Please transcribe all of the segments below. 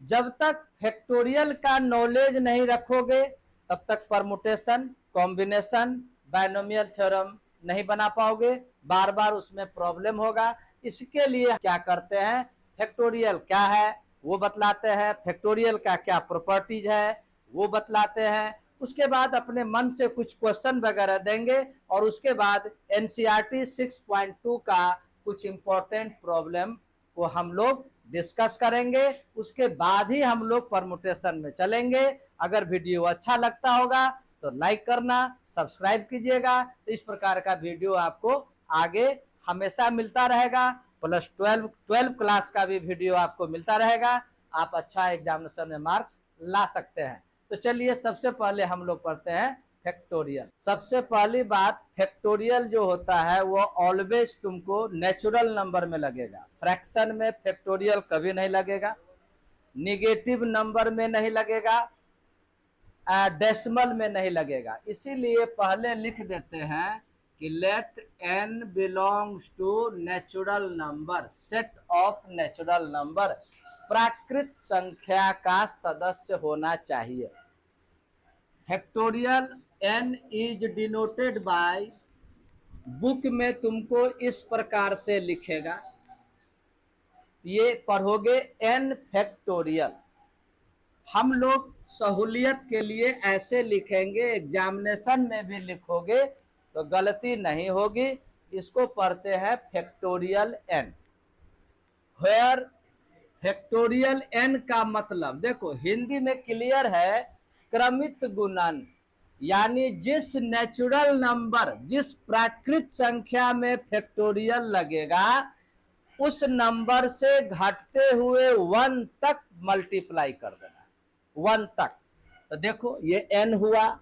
जब तक फैक्टोरियल का नॉलेज नहीं रखोगे तब तक परमुटेशन, कॉम्बिनेशन, बायनोमियल थ्योरम नहीं बना पाओगे, बार बार उसमें प्रॉब्लम होगा। इसके लिए क्या करते हैं, फैक्टोरियल क्या है वो बतलाते हैं, फैक्टोरियल का क्या प्रॉपर्टीज है वो बतलाते हैं। उसके बाद अपने मन से कुछ क्वेश्चन वगैरह देंगे और उसके बाद एनसीईआरटी 6.2 का कुछ इंपॉर्टेंट प्रॉब्लम को हम लोग डिस्कस करेंगे। उसके बाद ही हम लोग परमुटेशन में चलेंगे। अगर वीडियो अच्छा लगता होगा तो लाइक करना, सब्सक्राइब कीजिएगा। तो इस प्रकार का वीडियो आपको आगे हमेशा मिलता रहेगा। प्लस 12 क्लास का भी वीडियो आपको मिलता रहेगा। आप अच्छा एग्जामिनेशन में मार्क्स ला सकते हैं। तो चलिए सबसे पहले हम लोग पढ़ते हैं फैक्टोरियल। सबसे पहली बात, फैक्टोरियल जो होता है वो ऑलवेज तुमको नेचुरल नंबर में लगेगा। फ्रैक्शन में फैक्टोरियल कभी नहीं लगेगा, निगेटिव नंबर में नहीं लगेगा, डेसिमल में नहीं लगेगा। इसीलिए पहले लिख देते हैं कि let n belongs to natural number, set of natural number, प्राकृत संख्या का सदस्य होना चाहिए। Factorial n is denoted by, book में तुमको इस प्रकार से लिखेगा, ये पढ़ोगे n फैक्टोरियल। हम लोग सहूलियत के लिए ऐसे लिखेंगे, एग्जामिनेशन में भी लिखोगे तो गलती नहीं होगी। इसको पढ़ते हैं factorial n। Where factorial n का मतलब देखो हिंदी में क्लियर है, क्रमित गुणन, यानी जिस नेचुरल नंबर, जिस प्राकृत संख्या में फैक्टोरियल लगेगा उस नंबर से घटते हुए 1 तक मल्टीप्लाई कर देना, 1 तक। तो देखो ये n हुआ,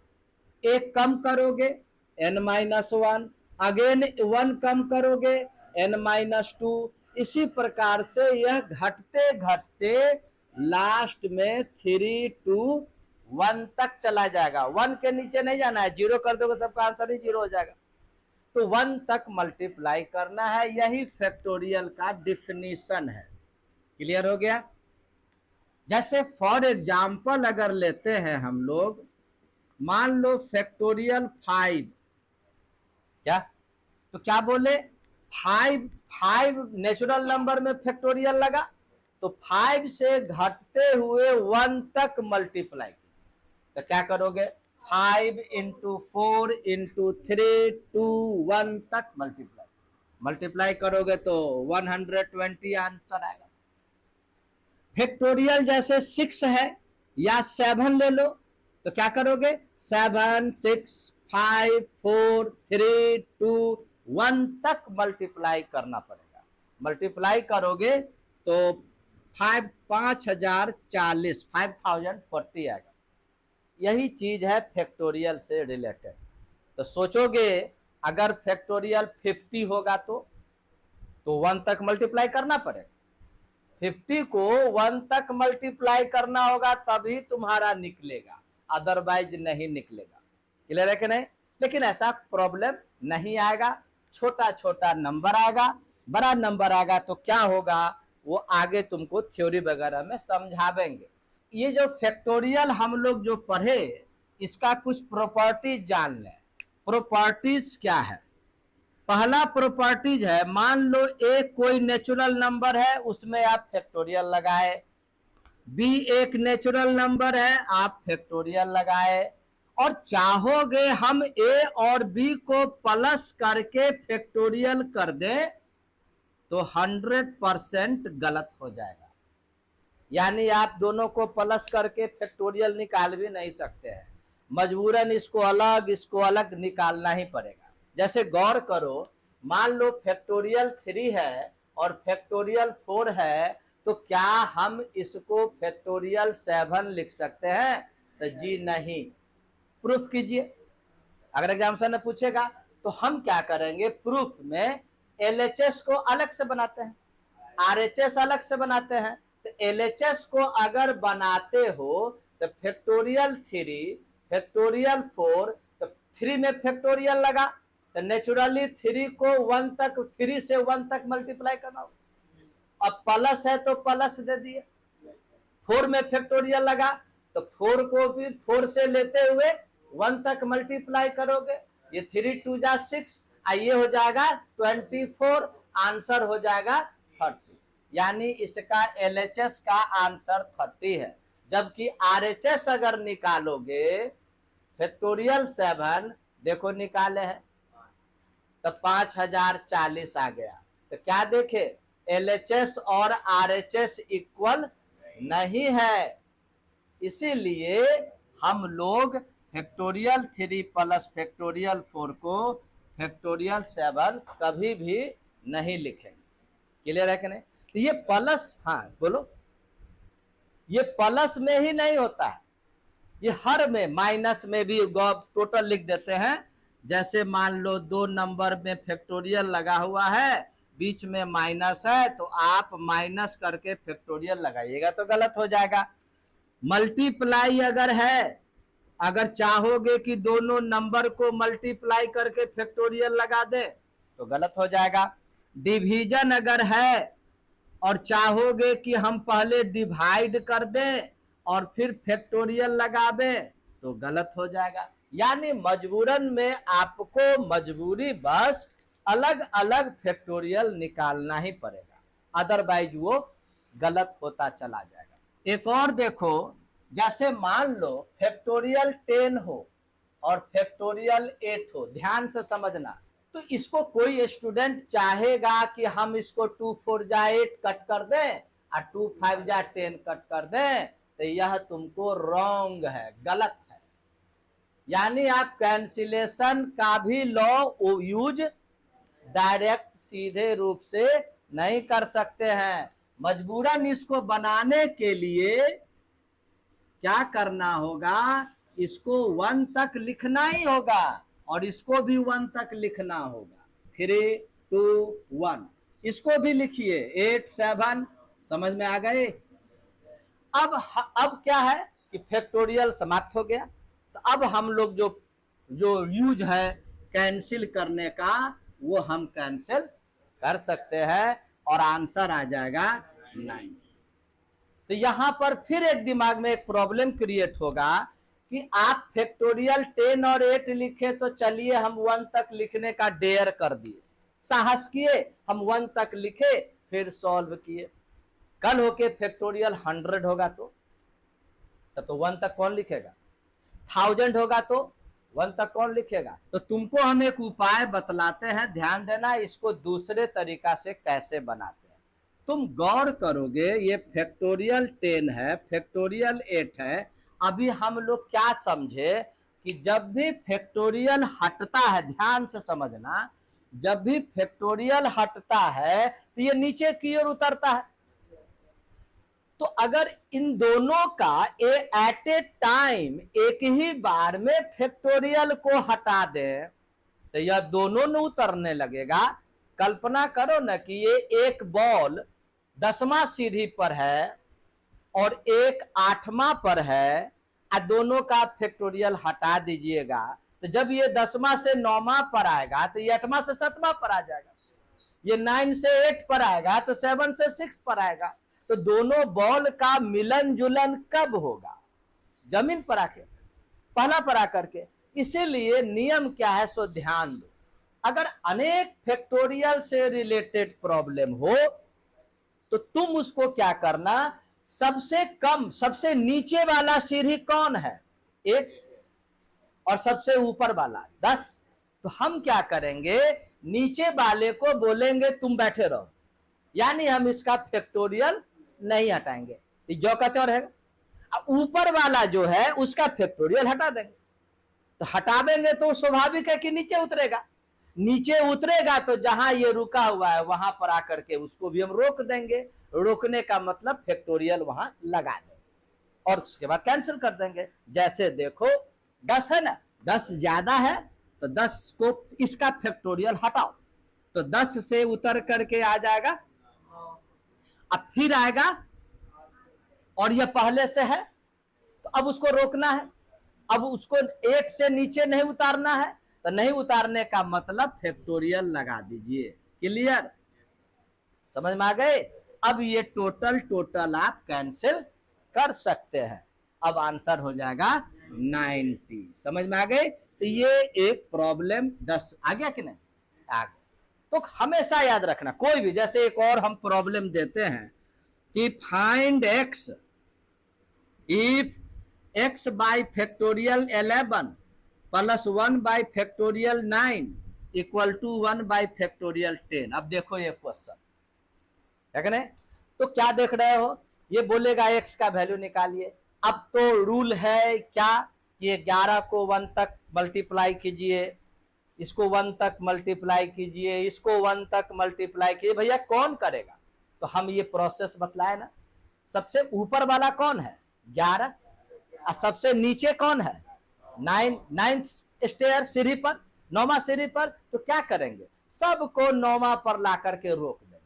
एक कम करोगे n-1, अगेन 1 कम करोगे n-2। इसी प्रकार से यह घटते घटते लास्ट में 3 to 1 तक चला जाएगा। 1 के नीचे नहीं जाना है, 0 कर दोगे सबका आंसर ही 0 हो जाएगा। तो 1 तक मल्टीप्लाई करना है, यही फैक्टोरियल का डिफिनीशन है। क्लियर हो गया। जैसे फॉर एग्जाम्पल अगर लेते हैं हम लोग, मान लो फैक्टोरियल 5, क्या तो क्या बोले 5 नेचुरल नंबर में फैक्टोरियल लगा तो 5 से घटते हुए 1 तक मल्टीप्लाई, तो क्या करोगे 5 into 4 into 3 to 1 तक मल्टीप्लाई करोगे तो 120 आंसर आएगा। फैक्टोरियल जैसे 6 है या 7 ले लो तो क्या करोगे 7 6 5 4 3 2 1 तक मल्टीप्लाई करना पड़ेगा। मल्टीप्लाई करोगे तो 5040 आएगा। यही चीज है फैक्टोरियल से रिलेटेड। तो सोचोगे अगर फैक्टोरियल 50 होगा तो 1 तक मल्टीप्लाई करना पड़ेगा। 50 को 1 तक मल्टीप्लाई करना होगा तभी तुम्हारा निकलेगा, अदरवाइज नहीं निकलेगा। क्लियर है कि नहीं। लेकिन ऐसा प्रॉब्लम नहीं आएगा, छोटा छोटा नंबर आएगा, बड़ा नंबर आएगा तो क्या होगा वो आगे तुमको थ्योरी वगैरह में समझावेंगे। ये जो फैक्टोरियल हम लोग जो पढ़े इसका कुछ प्रॉपर्टीज जान लें। प्रॉपर्टीज क्या है। पहला प्रॉपर्टीज है, मान लो एक कोई नेचुरल नंबर है उसमें आप फैक्टोरियल लगाए, बी एक नेचुरल नंबर है आप फैक्टोरियल लगाए, और चाहोगे हम ए और बी को प्लस करके फैक्टोरियल कर दें तो 100% गलत हो जाएगा। यानी आप दोनों को प्लस करके फैक्टोरियल निकाल भी नहीं सकते हैं, मजबूरन इसको अलग निकालना ही पड़ेगा। जैसे गौर करो, मान लो फैक्टोरियल 3 है और फैक्टोरियल 4 है तो क्या हम इसको फैक्टोरियल 7 लिख सकते हैं? तो जी नहीं। प्रूफ कीजिए। अगर एग्जामिनेशन में पूछेगा तो हम क्या करेंगे, प्रूफ में एलएचएस को अलग से बनाते हैं, आरएचएस अलग से बनाते हैं। तो एलएचएस को अगर बनाते हो तो फैक्टोरियल 3 फैक्टोरियल 4, तो 3 में फैक्टोरियल लगा तो नेचुरली 3 को 1 तक, 3 से 1 तक मल्टीप्लाई करना हो। अब प्लस है तो प्लस दे दिए, 4 में फैक्टोरियल लगा तो 4 को भी 4 से लेते हुए 1 तक मल्टीप्लाई करोगे, ये 3 2 जा 6, ये हो जाएगा 24, आंसर हो जाएगा 30। यानी इसका LHS का आंसर 30 है। जबकि RHS अगर निकालोगे फैक्टोरियल 7 देखो निकाले हैं तो 5040 आ गया। तो क्या देखे, LHS और RHS इक्वल नहीं है, इसीलिए हम लोग फैक्टोरियल 3 प्लस फैक्टोरियल 4 को फैक्टोरियल 7 कभी भी नहीं लिखेंगे। क्लियर है कि नहीं? तो ये प्लस, हाँ बोलो, ये प्लस में ही नहीं होता है, ये हर में, माइनस में भी टोटल लिख देते हैं। जैसे मान लो 2 नंबर में फैक्टोरियल लगा हुआ है, बीच में माइनस है, तो आप माइनस करके फैक्टोरियल लगाइएगा तो गलत हो जाएगा। मल्टीप्लाई अगर है, अगर चाहोगे कि दोनों नंबर को मल्टीप्लाई करके फैक्टोरियल लगा दे तो गलत हो जाएगा। डिवीजन अगर है और चाहोगे कि हम पहले डिवाइड कर दें और फिर फैक्टोरियल लगा दें तो गलत हो जाएगा। यानी मजबूरन में आपको मजबूरी बस अलग अलग फैक्टोरियल निकालना ही पड़ेगा, अदरवाइज वो गलत होता चला जाएगा। एक और देखो, जैसे मान लो फैक्टोरियल 10 हो और फैक्टोरियल 8 हो, ध्यान से समझना। तो इसको कोई स्टूडेंट चाहेगा कि हम इसको 2 4 जा 8 कट कर दें और 2 5 जा 10 कट कर दें, तो यह तुमको रॉन्ग है, गलत है। यानी आप कैंसिलेशन का भी लॉ यूज डायरेक्ट सीधे रूप से नहीं कर सकते हैं। मजबूरन इसको बनाने के लिए क्या करना होगा, इसको 1 तक लिखना ही होगा और इसको भी 1 तक लिखना होगा। 3 2 1 इसको भी लिखिए, 8 7, समझ में आ गए? अब क्या है कि फैक्टोरियल समाप्त हो गया, तो अब हम लोग जो यूज है कैंसिल करने का, वो हम कैंसिल कर सकते हैं और आंसर आ जाएगा 9। तो यहां पर फिर एक दिमाग में एक प्रॉब्लम क्रिएट होगा कि आप फैक्टोरियल 10 और 8 लिखे तो चलिए हम 1 तक लिखने का डेयर कर दिए, साहस किए, हम 1 तक लिखे, फिर सॉल्व किए। कल होके फैक्टोरियल 100 होगा तो तब तो 1 तक कौन लिखेगा? 1000 होगा तो 1 तक कौन लिखेगा? तो तुमको हम एक उपाय बतलाते हैं, ध्यान देना, इसको दूसरे तरीका से कैसे बनाते हैं। तुम गौर करोगे, ये फैक्टोरियल 10 है, फैक्टोरियल 8 है। अभी हम लोग क्या समझे कि जब भी फैक्टोरियल हटता है, ध्यान से समझना, जब भी फैक्टोरियल हटता है तो ये नीचे की ओर उतरता है। तो अगर इन दोनों का एट ए टाइम एक ही बार में फैक्टोरियल को हटा दें तो यह दोनों न उतरने लगेगा। कल्पना करो ना कि ये एक बॉल 10वां सीढ़ी पर है और एक 8वां पर है, दोनों का फैक्टोरियल हटा दीजिएगा, तो जब ये 10वां से 9वां पर आएगा तो ये 8वां से 7वां पर आ जाएगा, ये 9 से 8 पर आएगा तो 7 से 6 पर आएगा। तो दोनों बॉल का मिलन जुलन कब होगा? जमीन पर आके, पहला पर आकर के। इसीलिए नियम क्या है सो ध्यान दो। अगर अनेक फैक्टोरियल से रिलेटेड प्रॉब्लम हो तो तुम उसको क्या करना, सबसे कम, सबसे नीचे वाला सीढ़ी कौन है? 8, और सबसे ऊपर वाला 10। तो हम क्या करेंगे, नीचे वाले को बोलेंगे तुम बैठे रहो, यानी हम इसका फैक्टोरियल नहीं हटाएंगे, जो कहते हो रहेगा। ऊपर वाला जो है उसका फैक्टोरियल हटा देंगे। तो हटावेंगे तो स्वाभाविक है कि नीचे उतरेगा, नीचे उतरेगा तो जहां ये रुका हुआ है वहां पर आकर के उसको भी हम रोक देंगे। रोकने का मतलब फैक्टोरियल वहां लगा देंगे और उसके बाद कैंसिल कर देंगे। जैसे देखो 10 है ना, 10 ज्यादा है तो 10 को इसका फैक्टोरियल हटाओ तो 10 से उतर करके आ जाएगा, अब फिर आएगा और यह पहले से है तो अब उसको रोकना है। अब उसको 8 से नीचे नहीं उतारना है, तो नहीं उतारने का मतलब फैक्टोरियल लगा दीजिए। क्लियर, समझ में आ गए? अब ये टोटल आप कैंसिल कर सकते हैं। अब आंसर हो जाएगा 90। समझ में आ गए? तो ये एक प्रॉब्लम 10 आ गया कि नहीं? आ गया। तो हमेशा याद रखना, कोई भी, जैसे एक और हम प्रॉब्लम देते हैं कि find x if x by factorial 11 plus 1 by factorial 9 equal to 1 by factorial 10। अब देखो ये क्वेश्चन है कि नहीं? तो क्या देख रहे हो, ये बोलेगा x का वैल्यू निकालिए। अब तो रूल है क्या कि 11 को 1 तक मल्टीप्लाई कीजिए, इसको 1 तक मल्टीप्लाई कीजिए, इसको 1 तक मल्टीप्लाई कीजिए। भैया कौन करेगा? तो हम ये प्रोसेस बतलाए ना। सबसे ऊपर वाला कौन है? 11। और सबसे नीचे कौन है? 9। 9 स्टेयर सीढ़ी पर, 9वां सीढ़ी पर। तो क्या करेंगे, सबको 9वां पर ला करके रोक देंगे।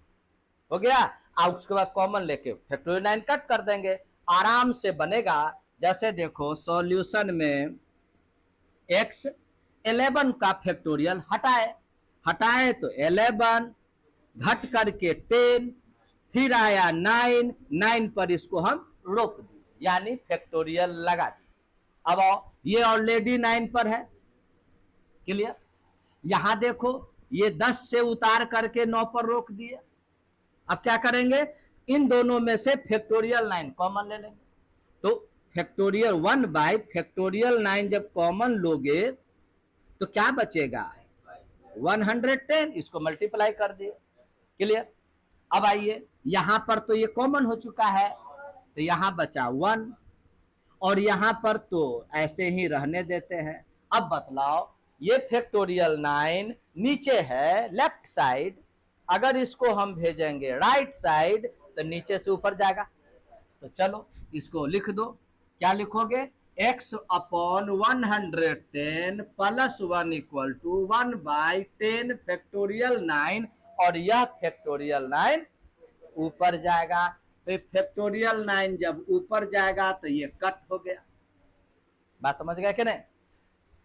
हो गया। और उसके बाद कॉमन लेके फैक्टोरियल 9 कट कर देंगे, आराम से बनेगा। जैसे देखो सॉल्यूशन में x 11 का फैक्टोरियल हटाए तो 11 घट करके 10, फिर आया 9, 9 पर इसको हम रोक दिए, यानी फैक्टोरियल लगा दी। अब ये ऑलरेडी 9 पर है, क्लियर। यहां देखो ये 10 से उतार करके 9 पर रोक दिए। अब क्या करेंगे, इन दोनों में से फैक्टोरियल 9 कॉमन ले लेंगे। तो फैक्टोरियल 1 बाय फैक्टोरियल 9 जब कॉमन लोगे तो क्या बचेगा? 110। इसको मल्टीप्लाई कर दिए, क्लियर। अब आइए यहां पर तो ये कॉमन हो चुका है, तो यहां बचा 1 और यहां पर तो ऐसे ही रहने देते हैं। अब बतलाओ, ये फैक्टोरियल 9 नीचे है लेफ्ट साइड, अगर इसको हम भेजेंगे राइट साइड तो नीचे से ऊपर जाएगा। तो चलो इसको लिख दो। क्या लिखोगे? x upon 110 plus 1 equal to 1 by 10 factorial 9, और यह फैक्टोरियल 9 ऊपर जाएगा। तो फैक्टोरियल 9 जब ऊपर जाएगा तो ये कट हो गया। बात समझ गया कि नहीं?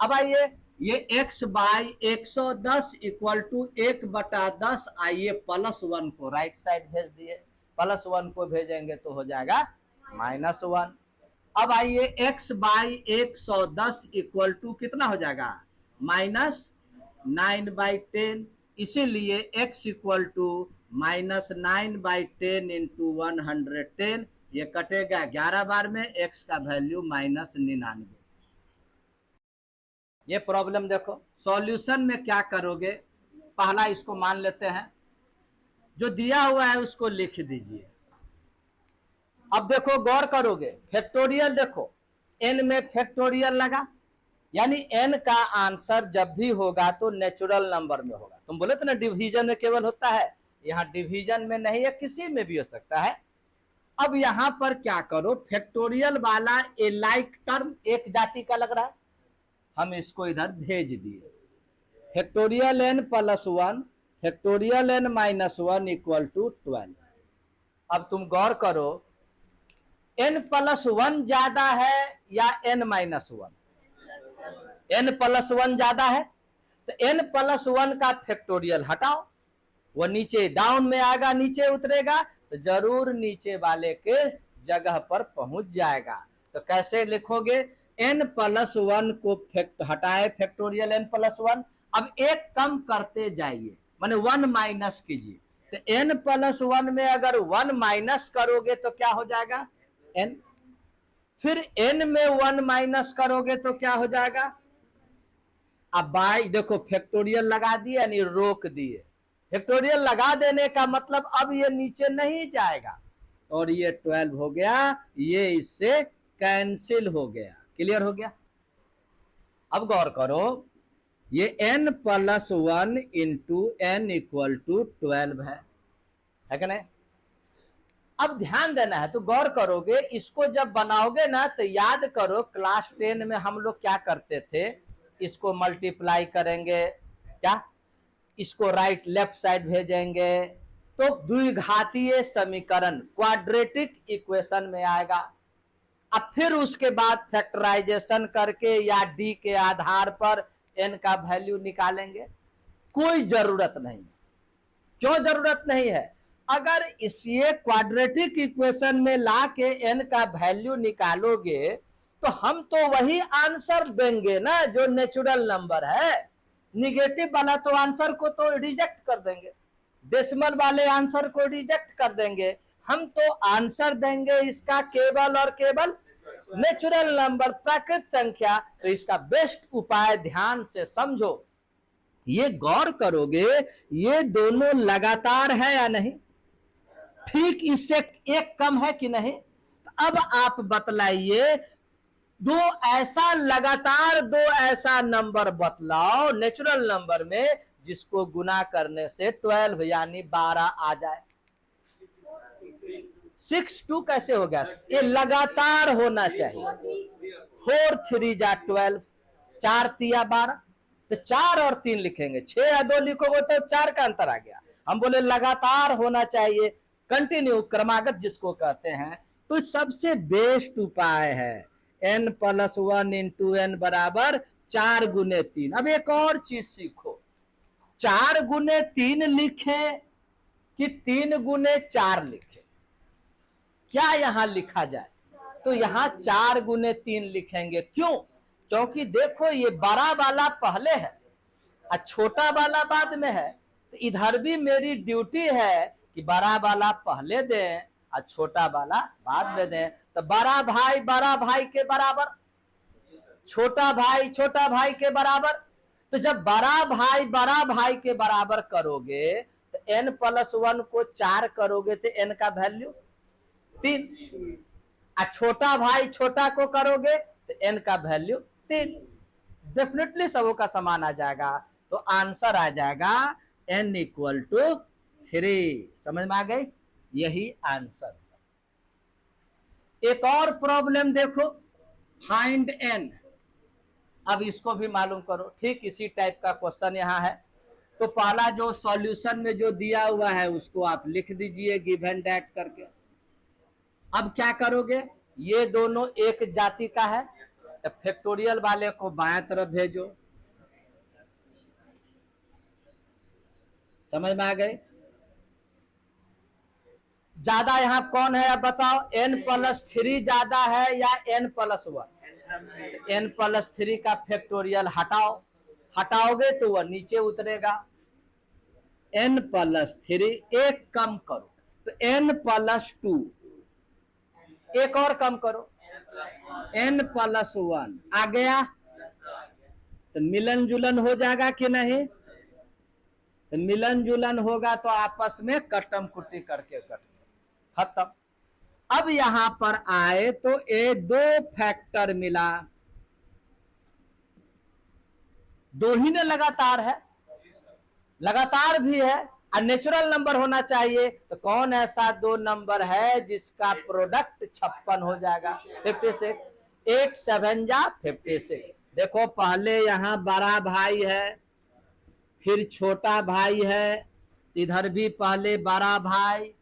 अब आइए ये x बाई 110 इक्वल टू 1/10, आइए प्लस 1 को राइट साइड भेज दिए, प्लस 1 को भेजेंगे तो हो जाएगा -1। अब आइए x बाई 110 इक्वल टू कितना हो जाएगा? -9/10, इसीलिए x इक्वल टू -9/10 इंटू 110, ये कटेगा 11 बार में, x का वैल्यू -99। ये प्रॉब्लम देखो, सॉल्यूशन में क्या करोगे, पहला इसको मान लेते हैं, जो दिया हुआ है उसको लिख दीजिए। अब देखो गौर करोगे, फैक्टोरियल देखो n में फैक्टोरियल लगा, यानी n का आंसर जब भी होगा तो नेचुरल नंबर में होगा। तुम बोले तो ना डिवीजन में केवल होता है, यहाँ डिवीजन में नहीं है, किसी में भी हो सकता है। अब यहां पर क्या करो, फैक्टोरियल वाला ए लाइक टर्म एक जाति का लग रहा है, हम इसको इधर भेज दिए। Factorial n plus 1 factorial n minus 1 equal to 12। अब तुम गौर करो, n प्लस 1 ज्यादा है या n माइनस 1? n प्लस 1 ज्यादा है, तो n प्लस 1 का फैक्टोरियल हटाओ, वो नीचे डाउन में आएगा, नीचे उतरेगा तो जरूर नीचे वाले के जगह पर पहुंच जाएगा। तो कैसे लिखोगे, n प्लस 1 को हटाए फैक्टोरियल n प्लस 1, अब एक कम करते जाइए, माने 1 माइनस कीजिए। तो n प्लस 1 में अगर 1 माइनस करोगे तो क्या हो जाएगा? n। फिर n में 1 माइनस करोगे तो क्या हो जाएगा? अब बाई देखो फैक्टोरियल लगा दिए यानी रोक दिए, फैक्टोरियल लगा देने का मतलब अब ये नीचे नहीं जाएगा, और ये 12 हो गया, ये इससे कैंसिल हो गया। क्लियर हो गया? अब गौर करो, ये n plus 1 into n equal to 12 है कि नहीं? अब ध्यान देना है, तो गौर करोगे, इसको जब बनाओगे ना तो याद करो क्लास 10 में हम लोग क्या करते थे, इसको मल्टीप्लाई करेंगे, क्या इसको राइट लेफ्ट साइड भेजेंगे तो द्विघातीय समीकरण क्वाड्रेटिक इक्वेशन में आएगा। अब फिर उसके बाद फैक्टराइजेशन करके या डी के आधार पर n का वैल्यू निकालेंगे। कोई जरूरत नहीं। क्यों जरूरत नहीं है? अगर इस ये क्वाड्रेटिक इक्वेशन में ला के n का वैल्यू निकालोगे तो हम तो वही आंसर देंगे ना जो नेचुरल नंबर है। निगेटिव वाला तो आंसर को तो रिजेक्ट कर देंगे, डेसिमल वाले आंसर को रिजेक्ट कर देंगे। हम तो आंसर देंगे इसका केवल और केवल नेचुरल नंबर, प्राकृत संख्या। तो इसका बेस्ट उपाय ध्यान से समझो, ये गौर करोगे ये दोनों लगातार है या नहीं, ठीक इससे एक कम है कि नहीं। तो अब आप बतलाइए दो ऐसा लगातार दो ऐसा नंबर बतलाओ नेचुरल नंबर में जिसको गुना करने से 12 यानी 12 आ जाए। 6 2 कैसे हो गया, ये लगातार होना चाहिए। 4 3 जा 12, 4 तिया 12, तो 4 और 3 लिखेंगे, 6 या 2 लिखोगे तो 4 का अंतर आ गया। हम बोले लगातार होना चाहिए, कंटिन्यू क्रमागत जिसको कहते हैं। तो सबसे बेस्ट उपाय है n + 1 × n बराबर 4 × 3। अब एक और चीज सीखो, 4 × 3 लिखे कि 3 × 4 लिखे, क्या यहां लिखा जाए, तो यहां 4 × 3 लिखेंगे। क्यों, क्योंकि देखो ये बड़ा वाला पहले है और छोटा वाला बाद में है। तो इधर भी मेरी ड्यूटी है कि बड़ा वाला पहले दें और छोटा वाला बाद में दें। तो बड़ा भाई के बराबर, छोटा भाई के बराबर। तो जब बड़ा भाई के बराबर करोगे तो n + 1 को 4 करोगे तो n का वैल्यू 3, और छोटा भाई छोटा को करोगे तो n का वैल्यू 3। डेफिनेटली सबों का समान आ जाएगा, तो आंसर आ जाएगा n = 3। समझ में आ गई, यही आंसर। एक और प्रॉब्लम देखो, फाइंड n। अब इसको भी मालूम करो, ठीक इसी टाइप का क्वेश्चन यहां है। तो पहला जो सॉल्यूशन में जो दिया हुआ है उसको आप लिख दीजिए गिवन दैट करके। अब क्या करोगे, ये दोनों एक जाति का है तो फैक्टोरियल वाले को बाएं तरफ भेजो। समझ में आ गए, ज्यादा यहां कौन है अब बताओ, n + 3 ज्यादा है या n + 1? n + 3 का फैक्टोरियल हटाओ, हटाओगे तो वह नीचे उतरेगा। n + 3 एक कम करो तो n + 2, एक और कम करो n + 1 आ गया। तो मिलन जुलन हो जाएगा कि नहीं, तो मिलन जुलन होगा तो आपस में कटम कुटी करके खत्म। अब यहां पर आए तो ये दो फैक्टर मिला, दो ही ने लगातार है, लगातार भी है और नेचुरल नंबर होना चाहिए। तो कौन ऐसा दो नंबर है जिसका प्रोडक्ट 56 हो जाएगा, 56। 8 7 जा 56। देखो पहले यहां बड़ा भाई है फिर छोटा भाई है, इधर भी पहले बड़ा भाई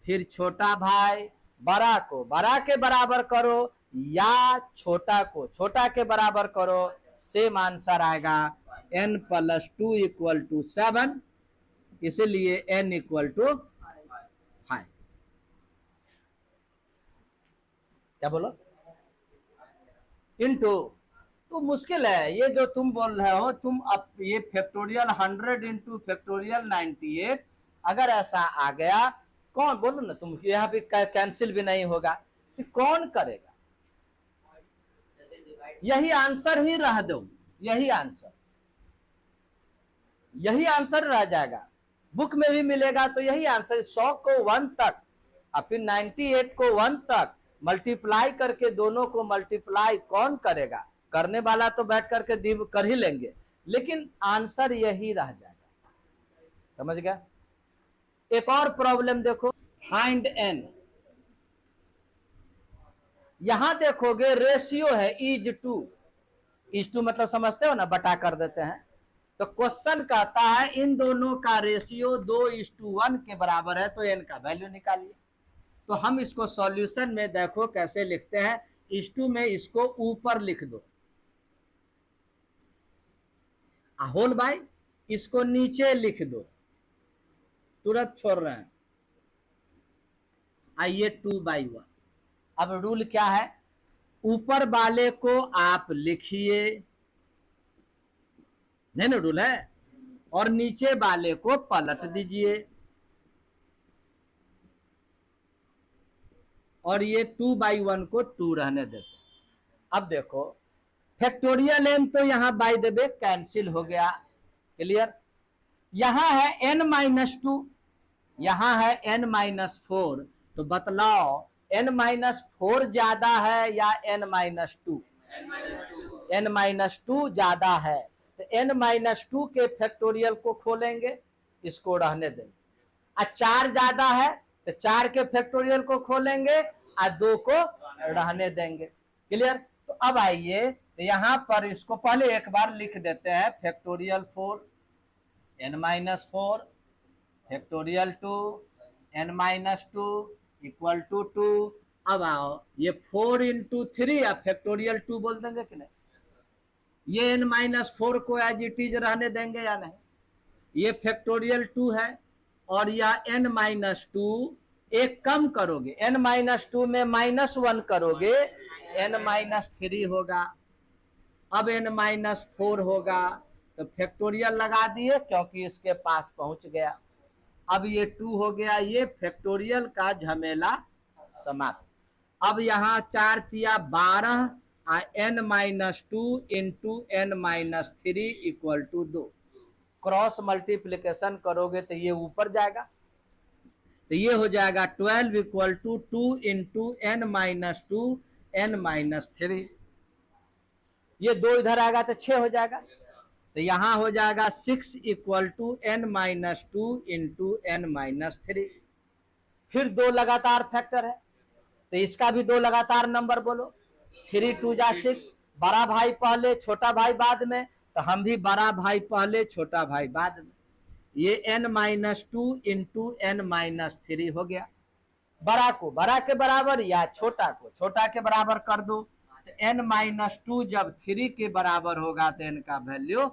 फिर छोटा भाई। बड़ा को बड़ा के बराबर करो या छोटा को छोटा के बराबर करो, सेम आंसर आएगा। n + 2 = 7, इसलिए n = 5। क्या बोलो, इनटू। तो मुश्किल है ये जो तुम बोल रहे हो, तुम अब ये फैक्टोरियल 100 × फैक्टोरियल 98 अगर ऐसा आ गया, कौन बोलो ना तुम, यहाँ पे कैंसिल भी नहीं होगा तो कौन करेगा, यही आंसर ही रह दो, यही आंसर रह जाएगा, बुक में भी मिलेगा। तो यही आंसर, 100 को 1 तक और फिर 98 को 1 तक मल्टीप्लाई करके दोनों को मल्टीप्लाई कौन करेगा, करने वाला तो बैठ करके कर ही लेंगे, लेकिन आंसर यही रह जाएगा। समझ गया। एक और प्रॉब्लम देखो, फाइंड n। यहां देखोगे रेशियो है इज टू मतलब समझते हो ना, बटा कर देते हैं। तो क्वेश्चन कहता है इन दोनों का रेशियो 2:1 के बराबर है, तो n का वैल्यू निकालिए। तो हम इसको सॉल्यूशन में देखो कैसे लिखते हैं, इस2 में इसको ऊपर लिख दो, होल बाय इसको नीचे लिख दो, तुरंत छोड़ रहे हैं। आइए 2/1। अब रूल क्या है, ऊपर वाले को आप लिखिए, नहीं ना रूल है, और नीचे वाले को पलट दीजिए, और ये 2/1 को 2 रहने देते। अब देखो फैक्टोरियल n तो यहां बाय द वे कैंसिल हो गया, क्लियर। यहां है n-2, यहां है n-4, तो बतलाओ n-4 ज्यादा है या n-2? n-2 ज्यादा है, तो n-2 के फैक्टोरियल को खोलेंगे, इसको रहने देंगे। 4 ज्यादा है तो 4 के फैक्टोरियल को खोलेंगे और 2 को रहने देंगे, क्लियर। तो अब आइए, तो यहां पर इसको पहले एक बार लिख देते हैं, factorial 4 n-4 factorial 2 n-2 equal to 2। अब आओ ये 4 इंटू 3 या फैक्टोरियल 2 बोल देंगे कि नहीं, ये n-4 को एज इट इज रहने देंगे या नहीं, ये फैक्टोरियल 2 है, और यह n-2 एक कम करोगे, n-2 में -1 करोगे n-3 होगा, अब n-4 होगा, तो फैक्टोरियल लगा दिए क्योंकि इसके पास पहुंच गया। अब ये 2 हो गया, ये फैक्टोरियल का झमेला समाप्त। अब यहां 4 तिया 12 n-2 into n-3 equal to 2, cross multiplication करोगे तो ये ऊपर जाएगा, तो ये हो जाएगा 12 equal to 2 into n-2 n-3, ये 2 इधर आएगा तो 6 हो जाएगा, तो यहां हो जाएगा 6 equal to n-2 into n-3। फिर 2 लगातार फैक्टर है, तो इसका भी 2 लगातार नंबर बोलो, 3 2 जा 6, बड़ा भाई पहले छोटा भाई बाद में, तो हम भी बड़ा भाई पहले छोटा भाई बाद में, ये n-2 इंटू n-3 हो गया। बड़ा को बड़ा के बराबर या छोटा को छोटा के बराबर कर दो, तो n-2 जब 3 के बराबर होगा तो n का वैल्यू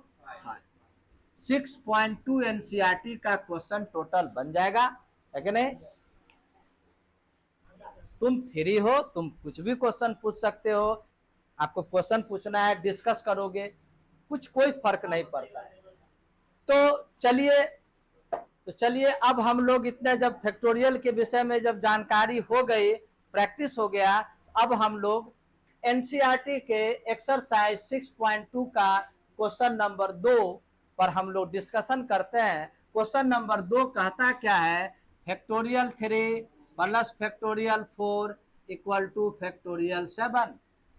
6.2 एनसीईआरटी का क्वेश्चन टोटल बन जाएगा, है कि नहीं। तुम फ्री हो, तुम कुछ भी क्वेश्चन पूछ सकते हो, आपको क्वेश्चन पूछना है डिस्कस करोगे, कुछ कोई फर्क नहीं पड़ता है। तो चलिए अब हम लोग इतने जब फैक्टोरियल के विषय में जब जानकारी हो गई, प्रैक्टिस हो गया, अब हम लोग एनसीईआरटी के एक्सरसाइज 6.2 का क्वेश्चन नंबर 2 पर हम लोग डिस्कशन करते हैं। क्वेश्चन नंबर 2 कहता क्या है, factorial 3 plus factorial 4 equal two factorial 7।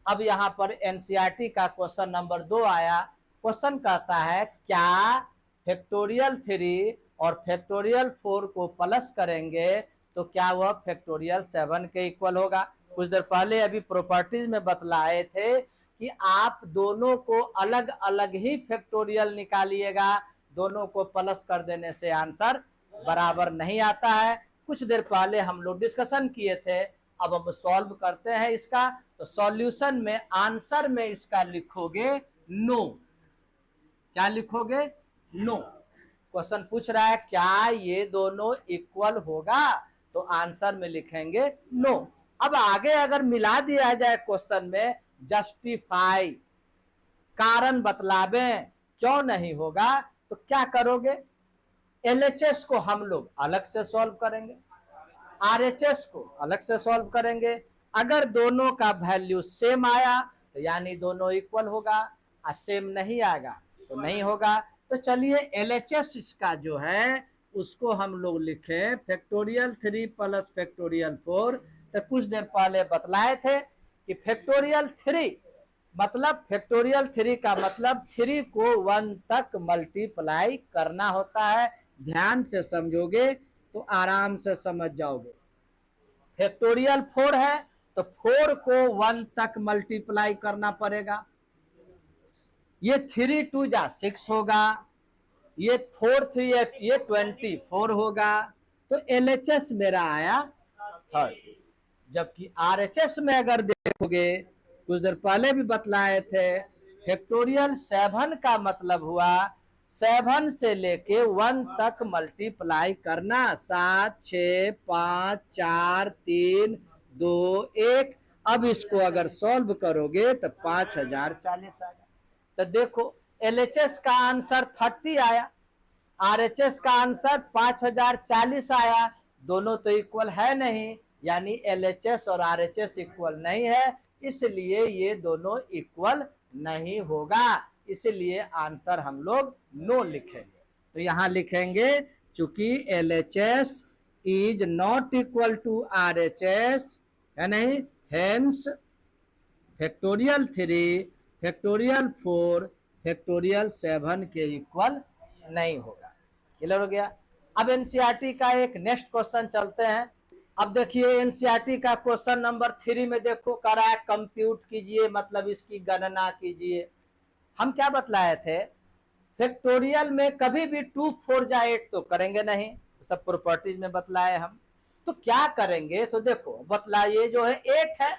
अब यहाँ पर एनसीईआरटी का क्वेश्चन नंबर 2 आया। क्वेश्चन कहता है क्या फैक्टोरियल 3 और फैक्टोरियल 4 को प्लस करेंगे तो क्या वह फैक्टोरियल 7 के इक्वल होगा। कुछ देर पहले अभी प्रॉपर्टीज में बतलाए थे कि आप दोनों को अलग अलग ही फैक्टोरियल निकालिएगा, दोनों को प्लस कर देने से आंसर बराबर नहीं आता है। कुछ देर पहले हम लोग डिस्कशन किए थे, अब हम सॉल्व करते हैं इसका। तो सॉल्यूशन में आंसर में इसका लिखोगे नो। क्या लिखोगे? नो। क्वेश्चन पूछ रहा है क्या ये दोनों इक्वल होगा, तो आंसर में लिखेंगे नो। अब आगे अगर मिला दिया जाए क्वेश्चन में जस्टिफाई, कारण बतलावे क्यों नहीं होगा, तो क्या करोगे? एलएचएस को हम लोग अलग से सॉल्व करेंगे, आरएचएस को अलग से सॉल्व करेंगे। अगर दोनों का वैल्यू सेम आया तो यानी दोनों इक्वल होगा, और सेम नहीं आएगा तो नहीं होगा। तो चलिए एलएचएस इसका जो है उसको हम लोग लिखें फैक्टोरियल 3 प्लस फैक्टोरियल 4। तो कुछ देर पहले बतलाए थे कि फैक्टोरियल 3 मतलब फैक्टोरियल 3 का मतलब 3 को 1 तक मल्टीप्लाई करना होता है। ध्यान से समझोगे तो आराम से समझ जाओगे। फैक्टोरियल 4 है तो 4 को 1 तक मल्टीप्लाई करना पड़ेगा। ये 3 2 जा 6 होगा, ये 4 3 ये 24 होगा। तो एलएचएस मेरा आया 30। जबकि आरएचएस में अगर देखोगे, कुछ देर पहले भी बतलाए थे, फैक्टोरियल 7 का मतलब हुआ 7 से लेके 1 तक मल्टीप्लाई करना। 7, 6, 5, 4, 3, 2, 1। अब इसको अगर सॉल्व करोगे तो 5040 आएगा। तो देखो LHS का आंसर 30 आया, RHS का आंसर 5040 आया। दोनों तो इक्वल है नहीं, यानी LHS और RHS इक्वल नहीं है, इसलिए ये दोनों इक्वल नहीं होगा। इसलिए आंसर हम लोग नो लिखेंगे। तो यहां लिखेंगे चूंकि LHS is not equal to RHS है नहीं, हेंस फैक्टोरियल 3, फैक्टोरियल 4, फैक्टोरियल 7 के इक्वल नहीं होगा। क्लियर हो गया। अब एनसीईआरटी का एक नेक्स्ट क्वेश्चन चलते हैं। अब देखिए एनसीईआरटी का क्वेश्चन नंबर 3 में देखो कह रहा है कंप्यूट कीजिए, मतलब इसकी गणना कीजिए। हम क्या बतलाए थे, फैक्टोरियल में कभी भी 2, 4 या 8 तो करेंगे नहीं, सब प्रॉपर्टीज में बतलाए हम। तो क्या करेंगे, तो देखो बतलाइए, जो है 8 है,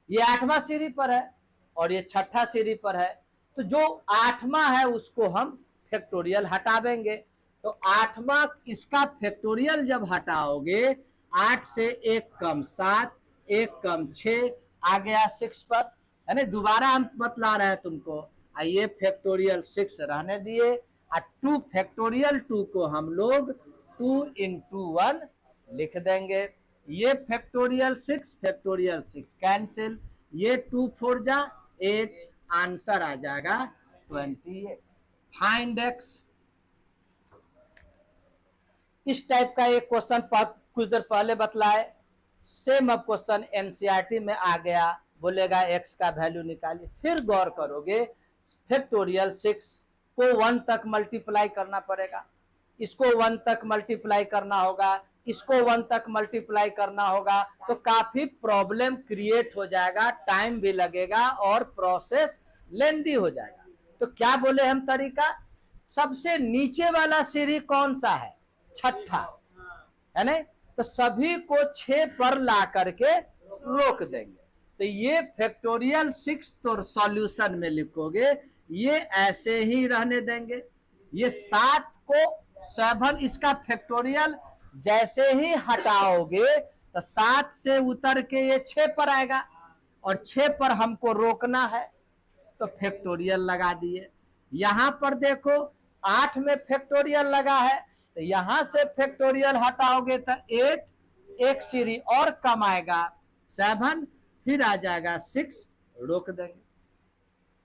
ये 8वां सीढ़ी पर है और ये 6ठा सीढ़ी पर है। तो जो 8वां है उसको हम फैक्टोरियल हटावेंगे। तो 8वां इसका फैक्टोरियल जब हटाओगे, 8 से 1 कम 7, 1 कम 6 आ गया 6 पर, है ना। दोबारा हम बतला रहे हैं तुमको, ये फैक्टोरियल 6 रहने दिए, और 2 फैक्टोरियल 2 को हम लोग 2 into 1 लिख देंगे। ये फैक्टोरियल 6 फैक्टोरियल 6 कैंसिल, ये 2 4 जा 8, आंसर आ जाएगा 28। Find x. इस टाइप का एक क्वेश्चन कुछ देर पहले बतलाए, सेम अब क्वेश्चन एनसीईआरटी में आ गया, बोलेगा एक्स का वैल्यू निकालिए। फिर गौर करोगे फैक्टोरियल 6 को 1 तक मल्टीप्लाई करना पड़ेगा, इसको 1 तक मल्टीप्लाई करना होगा, इसको 1 तक मल्टीप्लाई करना होगा। तो काफी प्रॉब्लम क्रिएट हो जाएगा, टाइम भी लगेगा और प्रोसेस लेंदी हो जाएगा। तो क्या बोले हम तरीका, सबसे नीचे वाला सीढ़ी कौन सा है, 6ठा है ना, तो सभी को 6 पर ला करके रोक देंगे। तो ये फैक्टोरियल 6 तो सॉल्यूशन में लिखोगे, ये ऐसे ही रहने देंगे। ये 7 को 7 इसका फैक्टोरियल जैसे ही हटाओगे तो 7 से उतर के ये 6 पर आएगा, और 6 पर हमको रोकना है, तो फैक्टोरियल लगा दिए। यहां पर देखो 8 में फैक्टोरियल लगा है, तो यहां से फैक्टोरियल हटाओगे तो 8, एक सीढ़ी और कम आएगा 7, फिर आ जाएगा 6, रोक देंगे।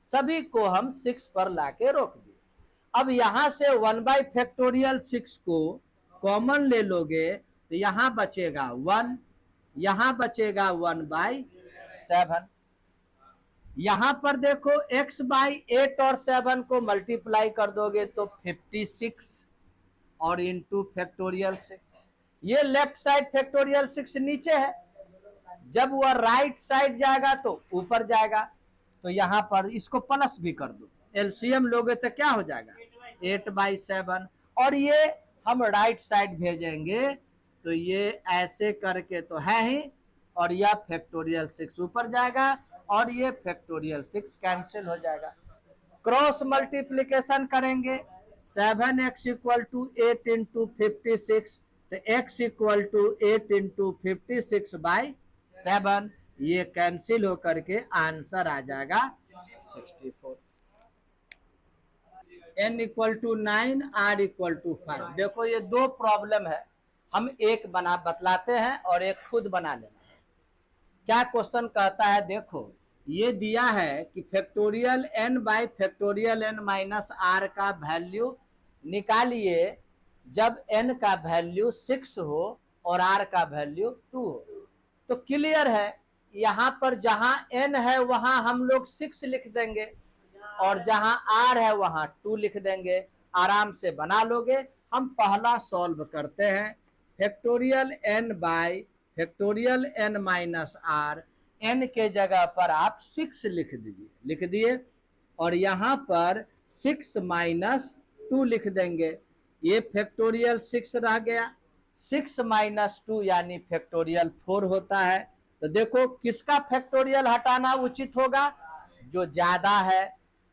सभी को हम 6 पर लाके रोक दिए। अब यहां से 1 बाई फैक्टोरियल 6 को कॉमन ले लोगे तो यहां बचेगा 1, यहां बचेगा 1 बाई 7। यहां पर देखो x बाई 8 और 7 को मल्टीप्लाई कर दोगे तो 56 और इंटू फैक्टोरियल 6। ये लेफ्ट साइड फैक्टोरियल 6 नीचे है, जब वह राइट साइड जाएगा तो ऊपर जाएगा। तो यहां पर इसको प्लस भी कर दो, एलसीएम लोगे तो क्या हो जाएगा 8 बाई 7, और ये हम राइट साइड भेजेंगे तो ये ऐसे करके तो है ही, और यह फैक्टोरियल 6 ऊपर जाएगा और ये फैक्टोरियल 6 कैंसिल हो जाएगा। क्रॉस मल्टीप्लीकेशन करेंगे, 7x इक्वल टू 8 इंटू 56, तो x equal to 8 into 56 by 7, ये कैंसिल होकर के आंसर आ जाएगा 64। n equal to 9, r equal to 5। देखो ये दो प्रॉब्लम है, हम एक बना बतलाते हैं और एक खुद बना लेना। क्या क्वेश्चन कहता है, देखो ये दिया है कि factorial n by factorial n minus r का वैल्यू निकालिए जब n का वैल्यू 6 हो और r का वैल्यू 2 हो। तो क्लियर है, यहां पर जहां n है वहां हम लोग 6 लिख देंगे, और जहां r है वहां 2 लिख देंगे, आराम से बना लोगे। हम पहला सॉल्व करते हैं, factorial n by factorial n minus r, n के जगह पर आप 6 लिख दीजिए, लिख दिए, और यहां पर 6 माइनस 2 लिख देंगे। ये फैक्टोरियल 6 रह गया, 6 माइनस 2 यानी फैक्टोरियल 4 होता है। तो देखो किसका फैक्टोरियल हटाना उचित होगा, जो ज्यादा है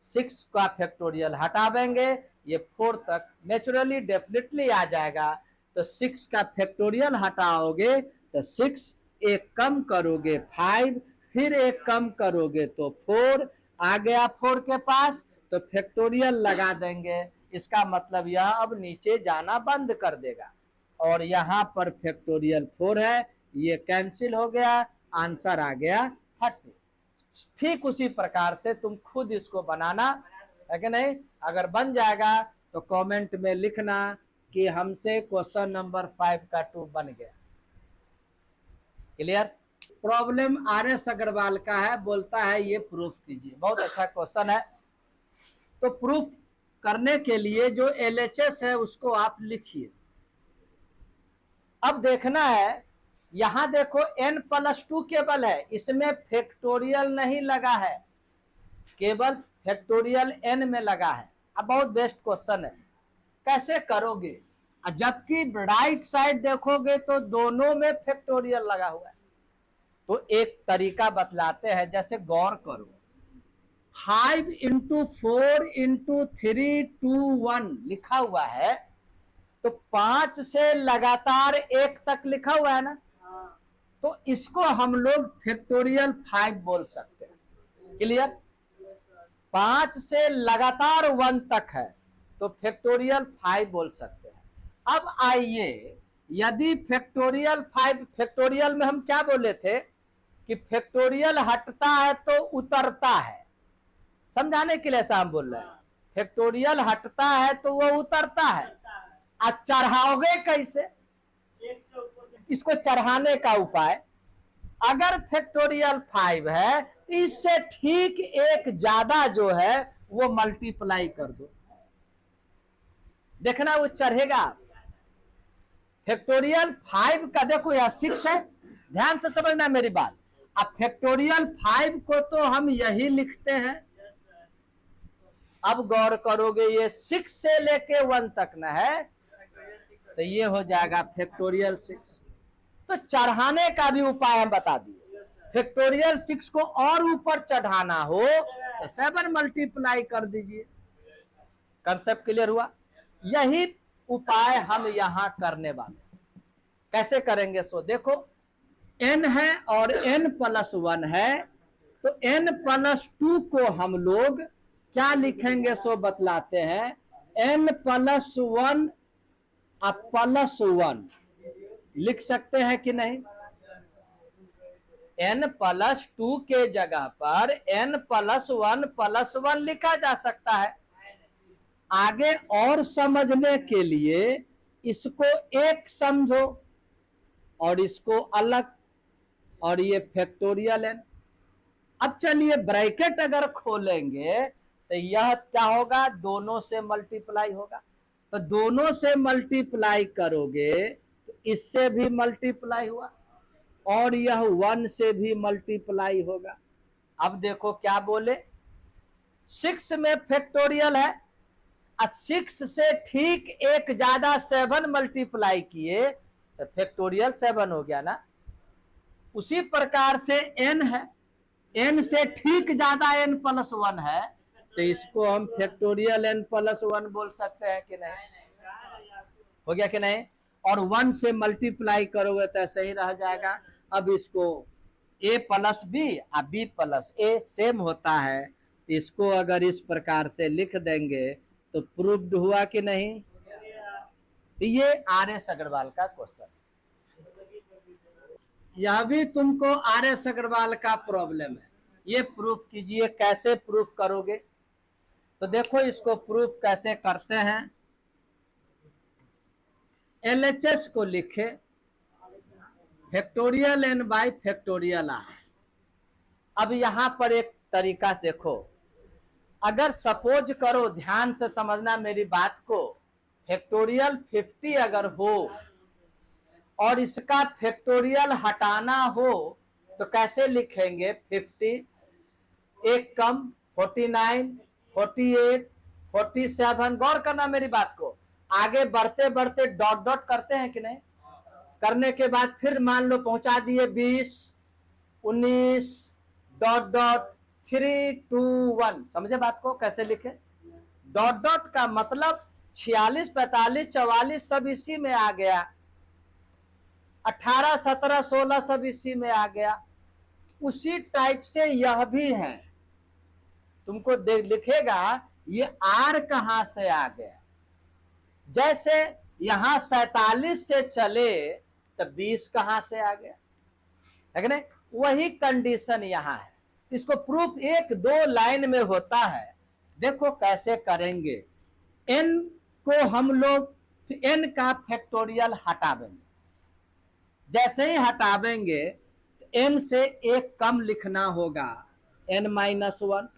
6 का फैक्टोरियल हटावेंगे ये 4 तक नेचुरली डेफिनेटली आ जाएगा। तो 6 का फैक्टोरियल हटाओगे तो 6, एक कम करोगे 5, फिर एक कम करोगे तो 4 आ गया 4 के पास, तो फैक्टोरियल लगा देंगे। इसका मतलब यह अब नीचे जाना बंद कर देगा और यहां पर फैक्टोरियल 4 है, ये कैंसिल हो गया, आंसर आ गया 30। ठीक उसी प्रकार से तुम खुद इसको बनाना है कि नहीं। अगर बन जाएगा तो कमेंट में लिखना कि हमसे क्वेश्चन नंबर 5 का 2 बन गया। क्लियर। Problem RS. अग्रवाल का है, बोलता है ये प्रूफ कीजिए। बहुत अच्छा क्वेश्चन है। तो प्रूफ करने के लिए जो एलएचएस है उसको आप लिखिए। अब देखना है, यहां देखो n+2 केवल है, इसमें फैक्टोरियल नहीं लगा है, केवल फैक्टोरियल n में लगा है। अब बहुत बेस्ट क्वेश्चन है, कैसे करोगे। जबकि राइट साइड देखोगे तो दोनों में फैक्टोरियल लगा हुआ है। तो एक तरीका बतलाते हैं, जैसे गौर करो, 5 × 4 × 3 2 1 लिखा हुआ है, तो 5 से लगातार 1 तक लिखा हुआ है ना, तो इसको हम लोग फैक्टोरियल 5 बोल सकते हैं। क्लियर। 5 से लगातार 1 तक है तो फैक्टोरियल 5 बोल सकते हैं। अब आइए, यदि फैक्टोरियल 5, फैक्टोरियल में हम क्या बोले थे कि फैक्टोरियल हटता है तो उतरता है, समझाने के लिए ऐसा हम बोल रहे हैं। फैक्टोरियल हटता है तो वो उतरता है। अब चढ़ाओगे कैसे, इसको चढ़ाने का उपाय, अगर फैक्टोरियल 5 है तो इससे ठीक एक ज्यादा जो है वो मल्टीप्लाई कर दो, देखना वो चढ़ेगा। फैक्टोरियल 5 का देखो यह 6 है, ध्यान से समझना मेरी बात। अब फैक्टोरियल 5 को तो हम यही लिखते हैं। अब गौर करोगे, ये 6 से लेके 1 तक न है, तो ये हो जाएगा फैक्टोरियल 6। तो चढ़ाने का भी उपाय हम बता दिए। फैक्टोरियल 6 को और ऊपर चढ़ाना हो तो 7 मल्टीप्लाई कर दीजिए। कंसेप्ट क्लियर हुआ। यही उपाय हम यहां करने वाले। कैसे करेंगे, सो देखो, n है और n+1 है, तो n+2 को हम लोग क्या लिखेंगे सो बतलाते हैं। n+1 +1 लिख सकते हैं कि नहीं। n+2 के जगह पर n+1 लिखा जा सकता है। आगे और समझने के लिए इसको एक समझो और इसको अलग, और ये फैक्टोरियल n। अब चलिए ब्रैकेट अगर खोलेंगे तो यह क्या होगा, दोनों से मल्टीप्लाई होगा। तो दोनों से मल्टीप्लाई करोगे तो इससे भी मल्टीप्लाई हुआ और यह 1 से भी मल्टीप्लाई होगा। अब देखो क्या बोले, 6 में फैक्टोरियल है, 6 से ठीक एक ज्यादा 7 मल्टीप्लाई किए तो फैक्टोरियल 7 हो गया ना। उसी प्रकार से n है, n से ठीक ज्यादा n+1 है, तो इसको हम फैक्टोरियल n+1 बोल सकते हैं कि नहीं। हो गया कि नहीं। और 1 से मल्टीप्लाई करोगे तो ऐसे ही रह जाएगा। अब इसको a+b और b+a सेम होता है, तो इसको अगर इस प्रकार से लिख देंगे तो प्रूव्ड हुआ कि नहीं। ये आर.एस. अग्रवाल का क्वेश्चन, यह भी तुमको आर.एस. अग्रवाल का प्रॉब्लम है। ये प्रूफ कीजिए, कैसे प्रूफ करोगे। तो देखो इसको प्रूफ कैसे करते हैं। एलएचएस को लिखे factorial n by factorial r। अब यहां पर एक तरीका देखो, अगर सपोज करो, ध्यान से समझना मेरी बात को, फैक्टोरियल 50 अगर हो और इसका फैक्टोरियल हटाना हो तो कैसे लिखेंगे। 50 एक कम 49 48 47, गौर करना मेरी बात को। आगे बढ़ते बढ़ते डॉट डॉट करते हैं कि नहीं, करने के बाद फिर मान लो पहुंचा दिए 20 19 डॉट डॉट 3 2 1। समझे बात को, कैसे लिखे। डॉट डॉट का मतलब 46, 45, 44 सब इसी में आ गया, 18, 17, 16 सब इसी में आ गया। उसी टाइप से यह भी है, तुमको लिखेगा ये आर कहां से आ गया। जैसे यहां 47 से चले तो 20 कहां से आ गया, है नहीं? वही कंडीशन यहां है। इसको प्रूफ एक दो लाइन में होता है। देखो कैसे करेंगे। n को हम लोग n का फैक्टोरियल हटावेंगे। जैसे ही हटावेंगे n से एक कम लिखना होगा, n-1,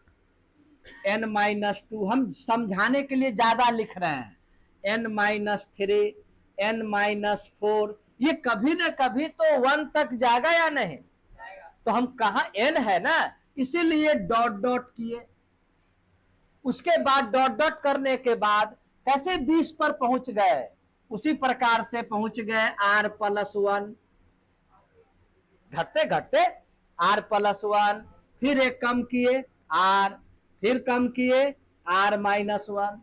n-2। हम समझाने के लिए ज्यादा लिख रहे हैं, n-3, n-4। ये कभी ना कभी तो 1 तक जाएगा या नहीं? तो हम कहा n है ना, इसीलिए डॉट डॉट किए। उसके बाद डॉट डॉट करने के बाद कैसे 20 पर पहुंच गए, उसी प्रकार से पहुंच गए r+1, घटते घटते r+1, फिर एक कम किए r, फिर कम किए r-1,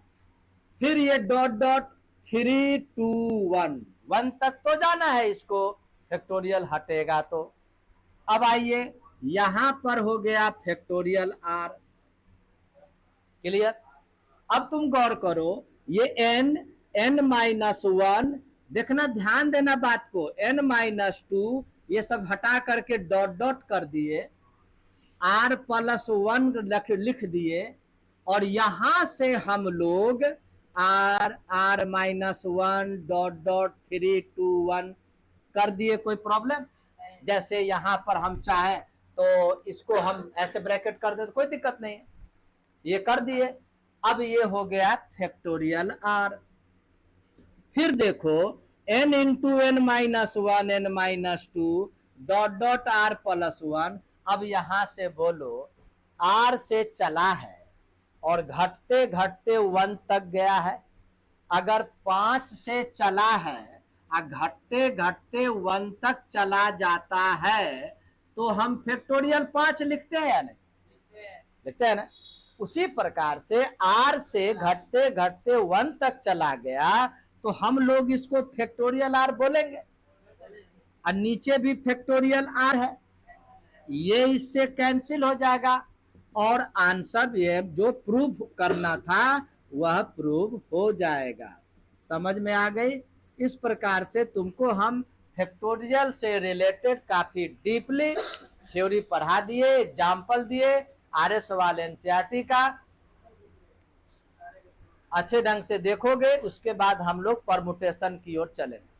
फिर ये डॉट डॉट 3, 2, 1 तक तो जाना है इसको, फैक्टोरियल हटेगा तो। अब आइए यहां पर हो गया फैक्टोरियल r। क्लियर? अब तुम गौर करो, ये n-1, देखना ध्यान देना बात को, n-2 ये सब हटा करके डॉट डॉट कर दिए, r+1 लिख दिए, और यहां से हम लोग r-1 डॉट डॉट 3, 2, 1 कर दिए। कोई प्रॉब्लम? जैसे यहां पर हम चाहें तो इसको हम ऐसे ब्रैकेट कर दे तो कोई दिक्कत नहीं है, ये कर दिए। अब ये हो गया फैक्टोरियल r। फिर देखो n into n-1, n-2 dot dot r+1। अब यहां से बोलो r से चला है और घटते घटते 1 तक गया है। अगर 5 से चला है और घटते घटते 1 तक चला जाता है तो हम फैक्टोरियल 5 लिखते हैं या नहीं? लिखते हैं ना। उसी प्रकार से r से घटते घटते 1 तक चला गया तो हम लोग इसको फैक्टोरियल r बोलेंगे, और नीचे भी फैक्टोरियल r है, ये इससे कैंसिल हो जाएगा और आंसर ये जो प्रूव करना था वह प्रूव हो जाएगा। समझ में आ गई? इस प्रकार से तुमको हम फैक्टोरियल से रिलेटेड काफी डीपली थ्योरी पढ़ा दिए, एग्जाम्पल दिए, RS सवाल NCERT का अच्छे ढंग से देखोगे, उसके बाद हम लोग परमुटेशन की ओर चलेंगे।